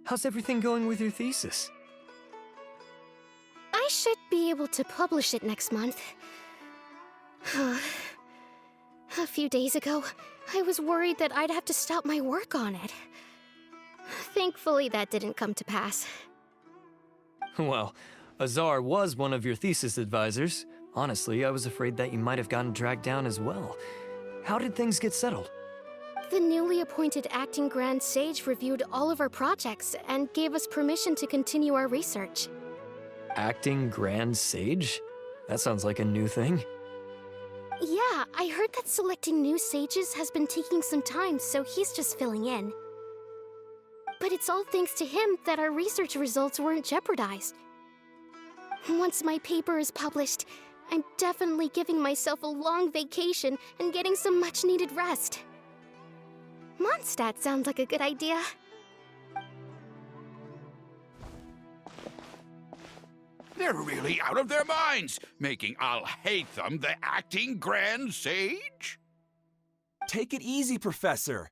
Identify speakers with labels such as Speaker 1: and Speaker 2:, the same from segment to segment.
Speaker 1: How's everything going with your thesis?
Speaker 2: I should be able to publish it next month. A few days ago, I was worried that I'd have to stop my work on it. Thankfully, that didn't come to pass.
Speaker 1: Well, Azar was one of your thesis advisors. Honestly, I was afraid that you might have gotten dragged down as well. How did things get settled?
Speaker 2: The newly appointed acting Grand Sage reviewed all of our projects and gave us permission to continue our research.
Speaker 1: Acting Grand Sage? That sounds like a new thing.
Speaker 2: Yeah, I heard that selecting new sages has been taking some time, so he's just filling in. But it's all thanks to him that our research results weren't jeopardized. Once my paper is published, I'm definitely giving myself a long vacation and getting some much-needed rest. Mondstadt sounds like a good idea.
Speaker 3: They're really out of their minds, making Al-Haytham the acting Grand Sage?
Speaker 4: Take it easy, Professor.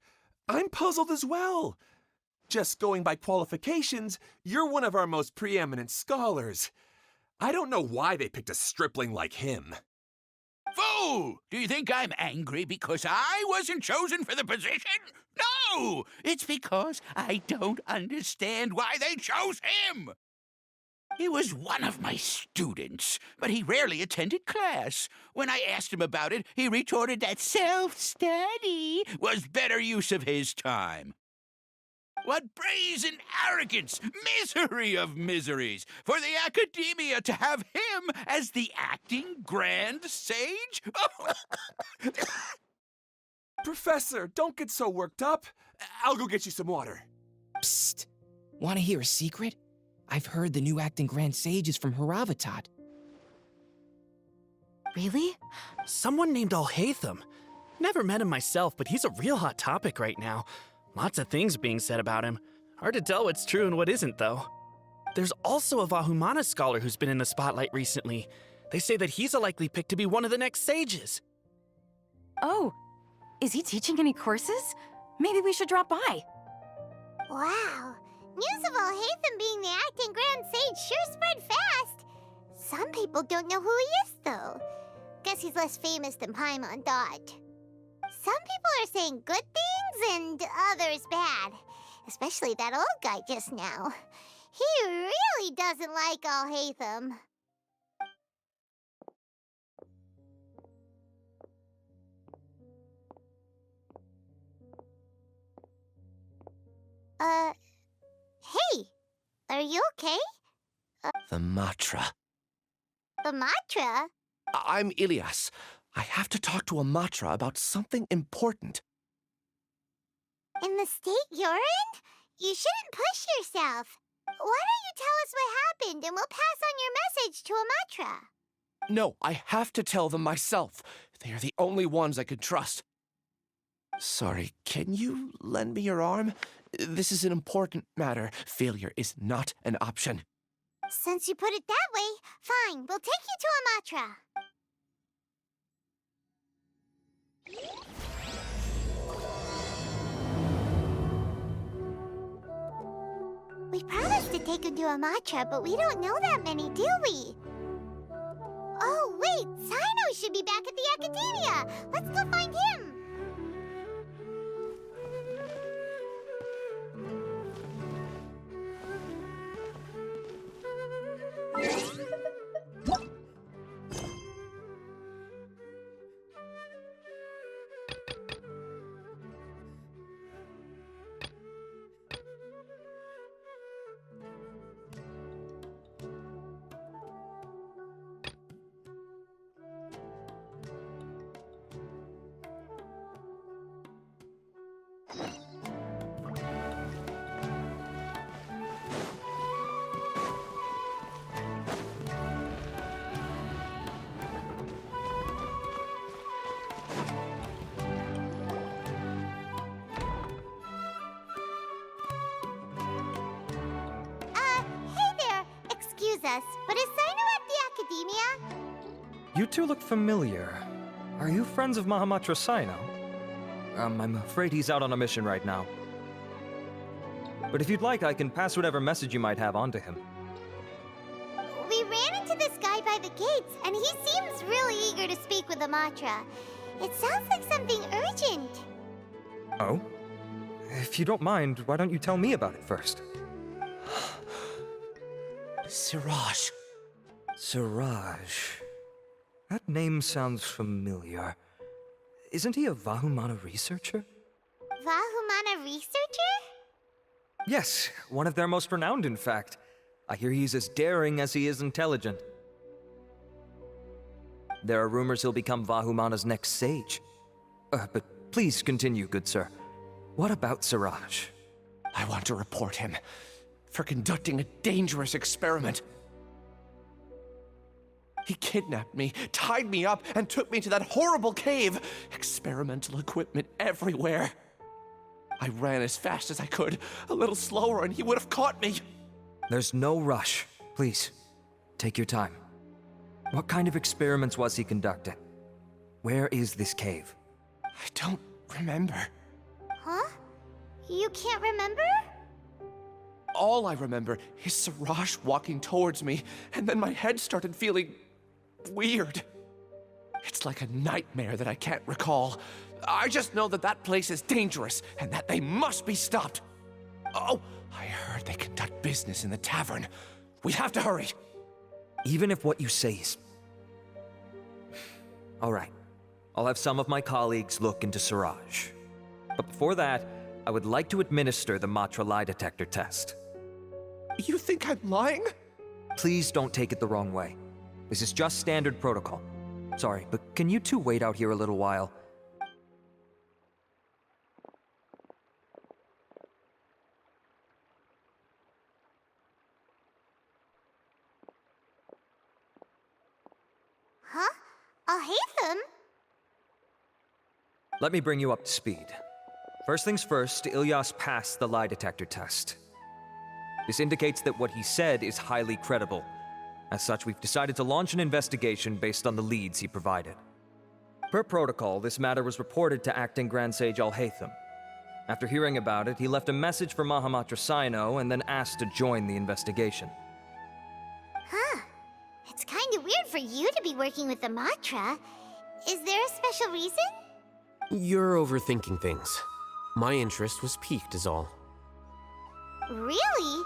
Speaker 4: I'm puzzled as well. Just going by qualifications, you're one of our most preeminent scholars. I don't know why they picked a stripling like him.
Speaker 3: Fool! Do you think I'm angry because I wasn't chosen for the position? No! It's because I don't understand why they chose him! He was one of my students, but he rarely attended class. When I asked him about it, he retorted that self-study was better use of his time. What brazen arrogance! Misery of miseries! For the Academia to have him as the acting Grand Sage?
Speaker 4: Professor, don't get so worked up. I'll go get you some water.
Speaker 5: Psst! Want to hear a secret? I've heard the new acting Grand Sage is from Haravatat.
Speaker 6: Really? Someone named Al-Haytham. Never met him myself, but he's a real hot topic right now. Lots of things being said about him. Hard to tell what's true and what isn't, though. There's also a Vahumana scholar who's been in the spotlight recently. They say that he's a likely pick to be one of the next sages.
Speaker 7: Oh, is he teaching any courses? Maybe we should drop by.
Speaker 8: Wow. News of Al-Haytham being the acting Grand Sage sure spread fast. Some people don't know who he is, though. Guess he's less famous than Paimon thought. Some people are saying good things and others bad. Especially that old guy just now. He really doesn't like Al-Haytham. Hey! Are you okay?
Speaker 9: The Matra.
Speaker 8: The Matra?
Speaker 9: I'm Ilias. I have to talk to a Matra about something important.
Speaker 8: In the state you're in? You shouldn't push yourself. Why don't you tell us what happened and we'll pass on your message to a Matra?
Speaker 9: No, I have to tell them myself. They are the only ones I could trust. Sorry, can you lend me your arm? This is an important matter. Failure is not an option.
Speaker 8: Since you put it that way, fine. We'll take you to a Matra. We promised to take him to a Matra, but we don't know that many, do we? Oh, wait! Sino should be back at the Academia! Let's go find him! Us, but is Sino at the Academia?
Speaker 10: You two look familiar. Are you friends of Mahamatra Sino? I'm afraid he's out on a mission right now. But if you'd like, I can pass whatever message you might have on to him.
Speaker 8: We ran into this guy by the gates, and he seems really eager to speak with Amatra. It sounds like something urgent.
Speaker 10: Oh? If you don't mind, why don't you tell me about it first?
Speaker 9: Siraj.
Speaker 10: Siraj. That name sounds familiar. Isn't he a Vahumana researcher?
Speaker 8: Vahumana researcher?
Speaker 10: Yes, one of their most renowned, in fact. I hear he's as daring as he is intelligent. There are rumors he'll become Vahumana's next sage. But please continue, good sir. What about Siraj?
Speaker 9: I want to report him for conducting a dangerous experiment. He kidnapped me, tied me up, and took me to that horrible cave. Experimental equipment everywhere. I ran as fast as I could, a little slower, and he would have caught me.
Speaker 10: There's no rush. Please, take your time. What kind of experiments was he conducting? Where is this cave?
Speaker 9: I don't remember.
Speaker 8: Huh? You can't remember?
Speaker 9: All I remember is Siraj walking towards me, and then my head started feeling weird. It's like a nightmare that I can't recall. I just know that that place is dangerous, and that they must be stopped. Oh, I heard they conduct business in the tavern. We have to hurry.
Speaker 10: Even if what you say is... All right. I'll have some of my colleagues look into Siraj. But before that, I would like to administer the Matra lie detector test.
Speaker 9: You think I'm lying?
Speaker 10: Please don't take it the wrong way. This is just standard protocol. Sorry, but can you two wait out here a little while?
Speaker 8: Huh? I'll hate them.
Speaker 10: Let me bring you up to speed. First things first, Ilyas passed the lie detector test. This indicates that what he said is highly credible. As such, we've decided to launch an investigation based on the leads he provided. Per protocol, this matter was reported to Acting Grand Sage Al-Haytham. After hearing about it, he left a message for Mahamatra Sino and then asked to join the investigation.
Speaker 8: Huh. It's kind of weird for you to be working with the Matra. Is there a special reason?
Speaker 11: You're overthinking things. My interest was piqued is all.
Speaker 8: Really?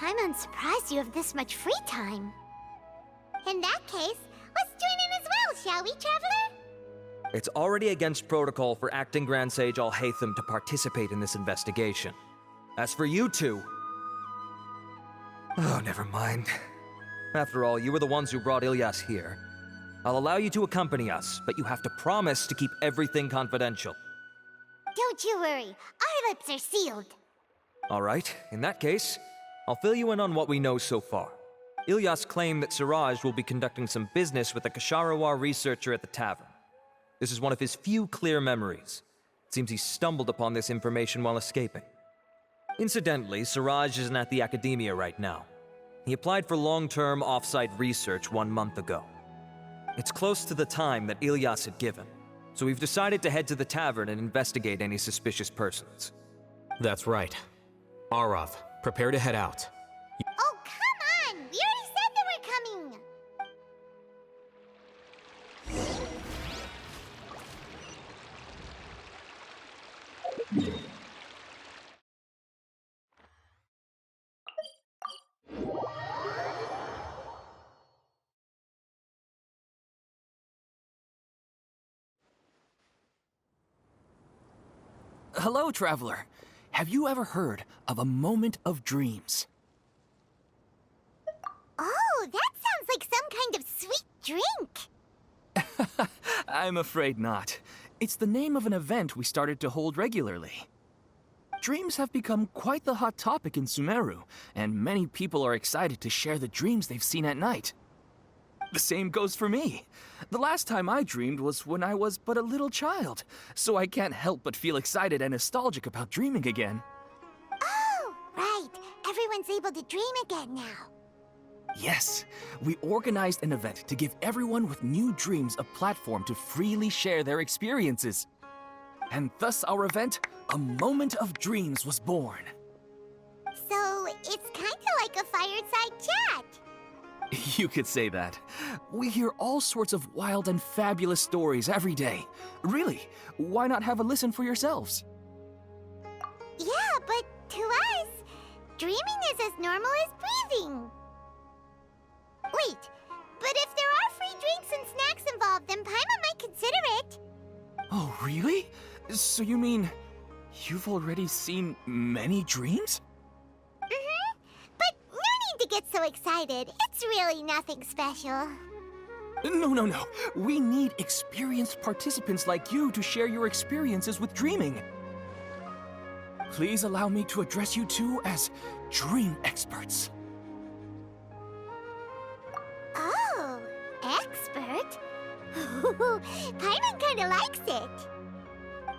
Speaker 8: I'm surprised you have this much free time. In that case, let's join in as well, shall we, Traveler?
Speaker 10: It's already against protocol for Acting Grand Sage Al-Haytham to participate in this investigation. As for you two... Oh, never mind. After all, you were the ones who brought Ilyas here. I'll allow you to accompany us, but you have to promise to keep everything confidential.
Speaker 8: Don't you worry, our lips are sealed.
Speaker 10: All right, in that case, I'll fill you in on what we know so far. Ilyas claimed that Siraj will be conducting some business with a Kasharawar researcher at the tavern. This is one of his few clear memories. It seems he stumbled upon this information while escaping. Incidentally, Siraj isn't at the academia right now. He applied for long-term off-site research 1 month ago. It's close to the time that Ilyas had given, so we've decided to head to the tavern and investigate any suspicious persons.
Speaker 11: That's right. Arav, prepare to head out.
Speaker 8: Oh, come on! We already said that we're coming!
Speaker 6: Hello, Traveler. Have you ever heard of a moment of dreams?
Speaker 8: Oh, that sounds like some kind of sweet drink.
Speaker 6: I'm afraid not. It's the name of an event we started to hold regularly. Dreams have become quite the hot topic in Sumeru, and many people are excited to share the dreams they've seen at night. The same goes for me. The last time I dreamed was when I was but a little child, so I can't help but feel excited and nostalgic about dreaming again.
Speaker 8: Oh, right. Everyone's able to dream again now.
Speaker 6: Yes, we organized an event to give everyone with new dreams a platform to freely share their experiences. And thus our event, A Moment of Dreams, was born.
Speaker 8: it's kinda like a fireside chat.
Speaker 12: You could say that. We hear all sorts of wild and fabulous stories every day. Really, why not have a listen for yourselves?
Speaker 8: Yeah, but to us, dreaming is as normal as breathing. Wait, but if there are free drinks and snacks involved, then Paimon might consider it.
Speaker 12: Oh, really? So you mean you've already seen many dreams?
Speaker 8: But no need to get so excited. It's really nothing special.
Speaker 12: No. We need experienced participants like you to share your experiences with dreaming. Please allow me to address you two as dream experts.
Speaker 8: Oh, expert? Paimon kinda likes it.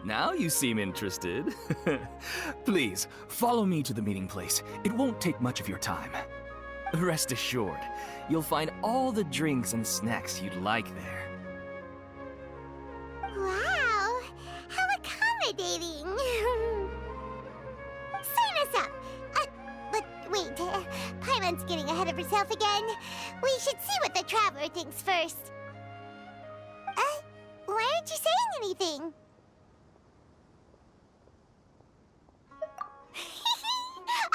Speaker 12: Now you seem interested. Please, follow me to the meeting place. It won't take much of your time. Rest assured, you'll find all the drinks and snacks you'd like there.
Speaker 8: Wow, how accommodating. Sign us up. But wait, Paimon's getting ahead of herself again. We should see what the Traveler thinks first. Why aren't you saying anything?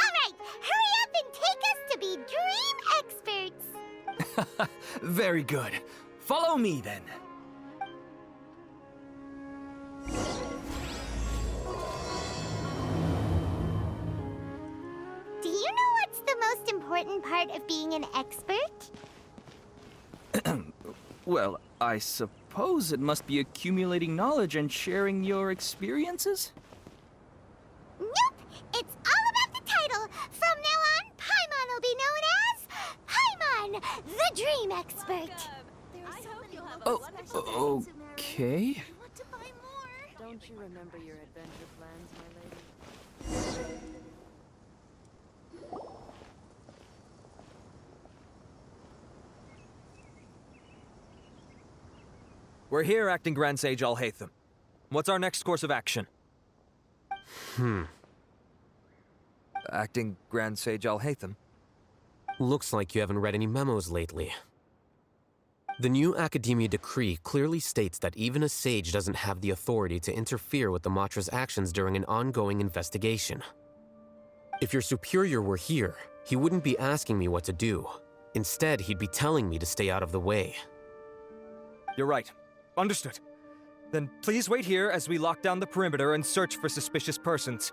Speaker 8: Alright, hurry up and take us to be dream experts!
Speaker 12: Very good. Follow me then.
Speaker 8: Do you know what's the most important part of being an expert?
Speaker 12: Well, I suppose it must be accumulating knowledge and sharing your experiences?
Speaker 8: Nope! It's all about the title! From now on, Paimon will be known as Paimon, the Dream Expert!
Speaker 12: Oh, okay.
Speaker 7: Don't you remember your adventure plans, my lady?
Speaker 10: We're here, Acting Grand Sage Alhaitham. What's our next course of action? Acting Grand Sage Alhaitham?
Speaker 11: Looks like you haven't read any memos lately. The new Academia decree clearly states that even a sage doesn't have the authority to interfere with the Matra's actions during an ongoing investigation. If your superior were here, he wouldn't be asking me what to do. Instead, he'd be telling me to stay out of the way.
Speaker 10: You're right. Understood. Then please wait here as we lock down the perimeter and search for suspicious persons.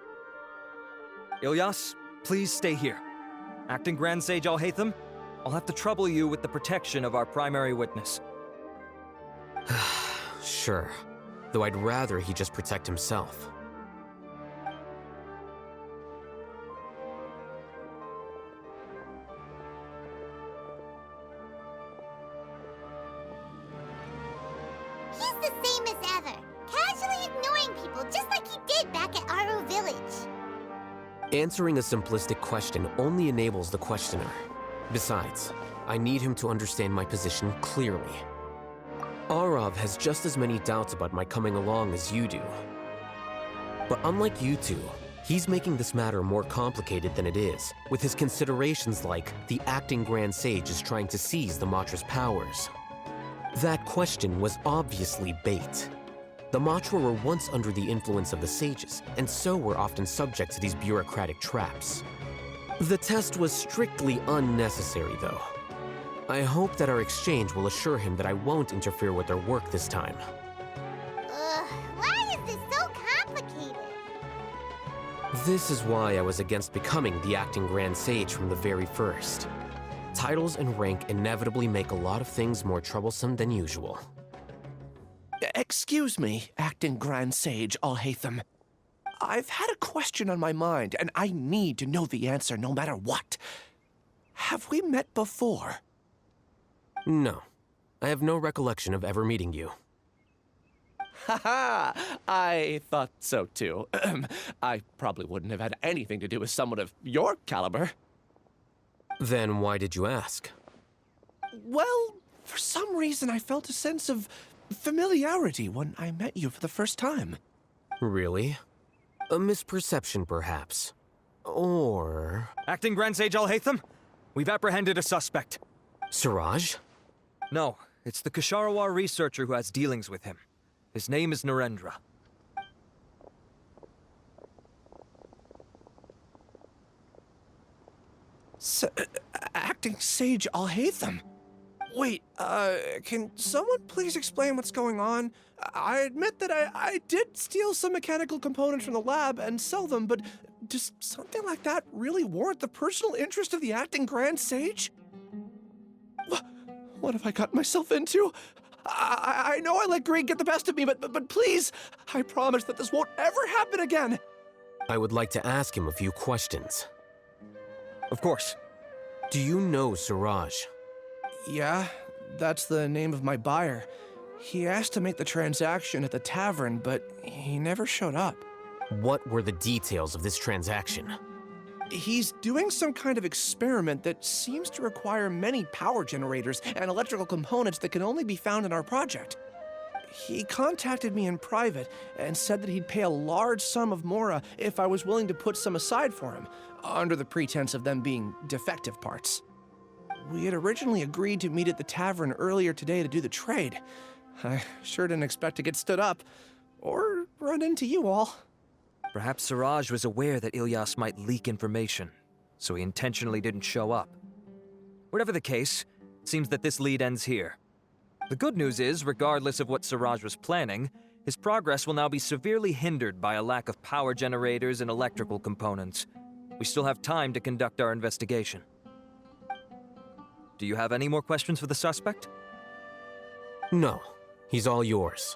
Speaker 10: Ilyas, please stay here. Acting Grand Sage Alhaitham, I'll have to trouble you with the protection of our primary witness.
Speaker 11: Sure. Though I'd rather he just protect himself.
Speaker 8: He's the same as ever, casually ignoring people just like he did back at Aro Village.
Speaker 11: Answering a simplistic question only enables the questioner. Besides, I need him to understand my position clearly. Arav has just as many doubts about my coming along as you do. But unlike you two, he's making this matter more complicated than it is, with his considerations like the acting Grand Sage is trying to seize the Matra's powers. That question was obviously bait. The Matra were once under the influence of the sages, and so were often subject to these bureaucratic traps. The test was strictly unnecessary, though. I hope that our exchange will assure him that I won't interfere with their work this time.
Speaker 8: Why is this so complicated?
Speaker 11: This is why I was against becoming the acting Grand Sage from the very first. Titles and rank inevitably make a lot of things more troublesome than usual.
Speaker 9: Excuse me, Acting Grand Sage Alhaitham. I've had a question on my mind, and I need to know the answer no matter what. Have we met before?
Speaker 11: No. I have no recollection of ever meeting you.
Speaker 9: Haha! I thought so too. I probably wouldn't have had anything to do with someone of your caliber.
Speaker 11: Then why did you ask?
Speaker 9: Well, for some reason I felt a sense of familiarity when I met you for the first time.
Speaker 11: Really? A misperception, perhaps. Or...
Speaker 10: Acting Grand Sage Alhaitham, we've apprehended a suspect.
Speaker 11: Siraj?
Speaker 10: No, it's the Kasharawar researcher who has dealings with him. His name is Narendra.
Speaker 9: Acting Sage Alhaitham? Wait, can someone please explain what's going on? I admit that I did steal some mechanical components from the lab and sell them, but does something like that really warrant the personal interest of the Acting Grand Sage? What have I gotten myself into? I know I let greed get the best of me, but please, I promise that this won't ever happen again.
Speaker 11: I would like to ask him a few questions.
Speaker 10: Of course.
Speaker 11: Do you know Siraj?
Speaker 9: Yeah, that's the name of my buyer. He asked to make the transaction at the tavern, but he never showed up.
Speaker 11: What were the details of this transaction?
Speaker 9: He's doing some kind of experiment that seems to require many power generators and electrical components that can only be found in our project. He contacted me in private and said that he'd pay a large sum of Mora if I was willing to put some aside for him, under the pretense of them being defective parts. We had originally agreed to meet at the tavern earlier today to do the trade. I sure didn't expect to get stood up, or run into you all.
Speaker 10: Perhaps Siraj was aware that Ilyas might leak information, so he intentionally didn't show up. Whatever the case, it seems that this lead ends here. The good news is, regardless of what Siraj was planning, his progress will now be severely hindered by a lack of power generators and electrical components. We still have time to conduct our investigation. Do you have any more questions for the suspect?
Speaker 11: No, he's all yours.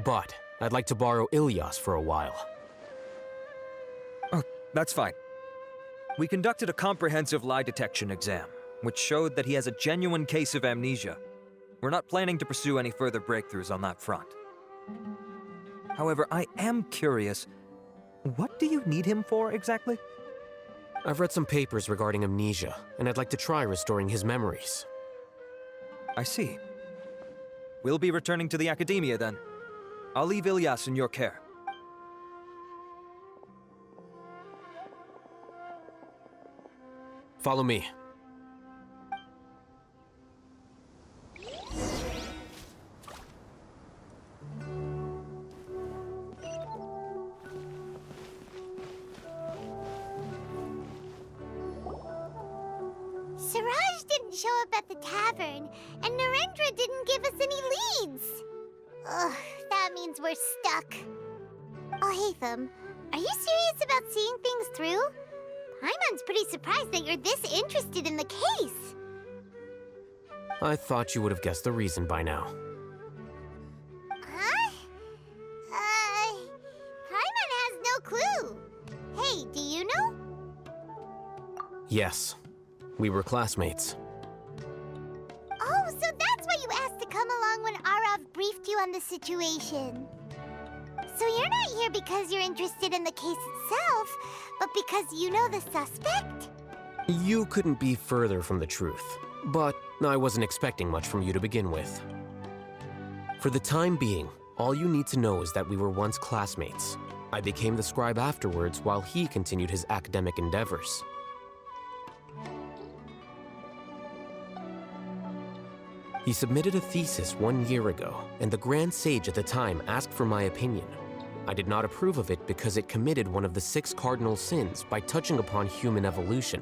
Speaker 11: But I'd like to borrow Ilyas for a while.
Speaker 10: Oh, that's fine. We conducted a comprehensive lie detection exam, which showed that he has a genuine case of amnesia. We're not planning to pursue any further breakthroughs on that front. However, I am curious, what do you need him for exactly?
Speaker 11: I've read some papers regarding amnesia, and I'd like to try restoring his memories.
Speaker 10: I see. We'll be returning to the academia then. I'll leave Ilyas in your care.
Speaker 11: Follow me.
Speaker 8: Siraj didn't show up at the tavern, and Narendra didn't give us any leads. Ugh, that means we're stuck. Oh, Hatham, are you serious about seeing things through? Paimon's pretty surprised that you're this interested in the case.
Speaker 11: I thought you would have guessed the reason by now.
Speaker 8: Huh? Paimon has no clue. Hey, do you know?
Speaker 11: Yes, we were classmates.
Speaker 8: Oh, so that's why you asked to come along when Arav briefed you on the situation. So you're not here because you're interested in the case itself, but because you know the suspect?
Speaker 11: You couldn't be further from the truth, but I wasn't expecting much from you to begin with. For the time being, all you need to know is that we were once classmates. I became the scribe afterwards while he continued his academic endeavors. He submitted a thesis 1 year ago, and the Grand Sage at the time asked for my opinion. I did not approve of it because it committed one of the 6 cardinal sins by touching upon human evolution.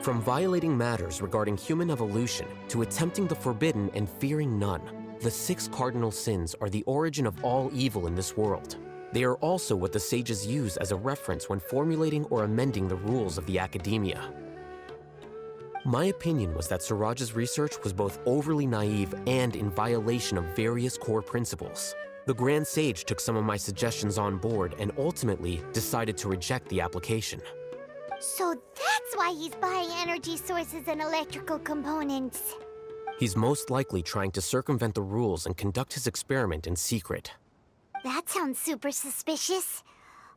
Speaker 11: From violating matters regarding human evolution to attempting the forbidden and fearing none, the 6 cardinal sins are the origin of all evil in this world. They are also what the sages use as a reference when formulating or amending the rules of the academia. My opinion was that Siraj's research was both overly naive and in violation of various core principles. The Grand Sage took some of my suggestions on board and ultimately decided to reject the application.
Speaker 8: So that's why he's buying energy sources and electrical components.
Speaker 11: He's most likely trying to circumvent the rules and conduct his experiment in secret.
Speaker 8: That sounds super suspicious.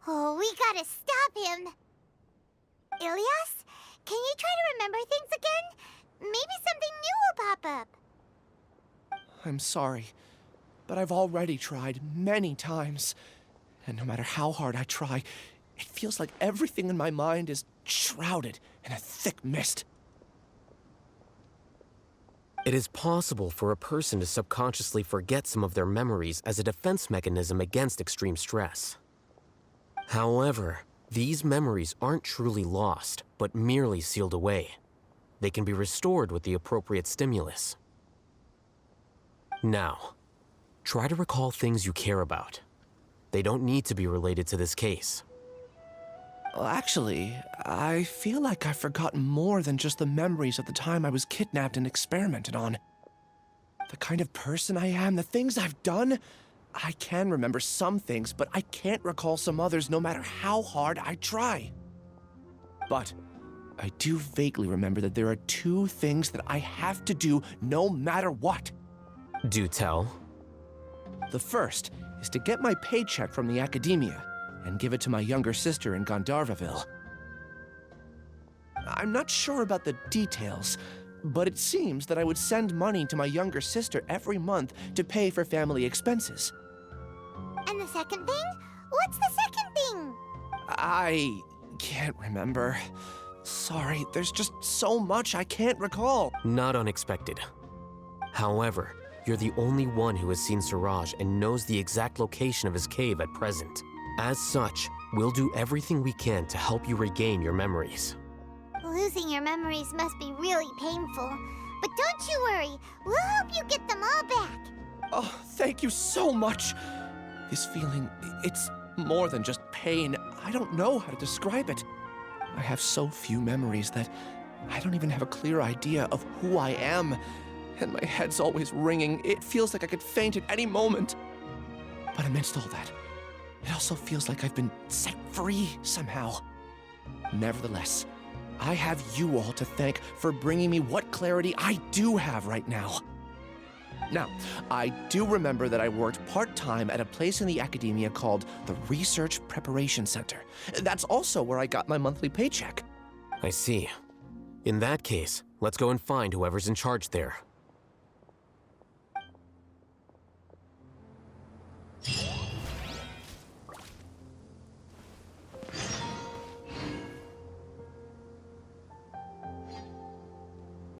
Speaker 8: Oh, we gotta stop him. Ilyas, can you try to remember things again? Maybe something new will pop up.
Speaker 9: I'm sorry, but I've already tried many times. And no matter how hard I try, It feels like everything in my mind is shrouded in a thick mist.
Speaker 11: It is possible for a person to subconsciously forget some of their memories as a defense mechanism against extreme stress. However, these memories aren't truly lost, but merely sealed away. They can be restored with the appropriate stimulus. Now, try to recall things you care about. They don't need to be related to this case.
Speaker 9: Well, actually, I feel like I've forgotten more than just the memories of the time I was kidnapped and experimented on. The kind of person I am, the things I've done, I can remember some things, but I can't recall some others no matter how hard I try. But I do vaguely remember that there are 2 things that I have to do no matter what.
Speaker 11: Do tell.
Speaker 9: The first is to get my paycheck from the academia and give it to my younger sister in Gandharvaville. I'm not sure about the details, but it seems that I would send money to my younger sister every month to pay for family expenses.
Speaker 8: And the second thing? What's the second thing?
Speaker 9: I can't remember. Sorry, there's just so much I can't recall.
Speaker 11: Not unexpected. However, you're the only one who has seen Suraj and knows the exact location of his cave at present. As such, we'll do everything we can to help you regain your memories.
Speaker 8: Losing your memories must be really painful. But don't you worry, we'll help you get them all back.
Speaker 9: Oh, thank you so much. This feeling, it's more than just pain. I don't know how to describe it. I have so few memories that I don't even have a clear idea of who I am. And my head's always ringing. It feels like I could faint at any moment. But amidst all that, it also feels like I've been set free somehow. Nevertheless, I have you all to thank for bringing me what clarity I do have right now. Now, I do remember that I worked part-time at a place in the academia called the Research Preparation Center. That's also where I got my monthly paycheck.
Speaker 11: I see. In that case, let's go and find whoever's in charge there.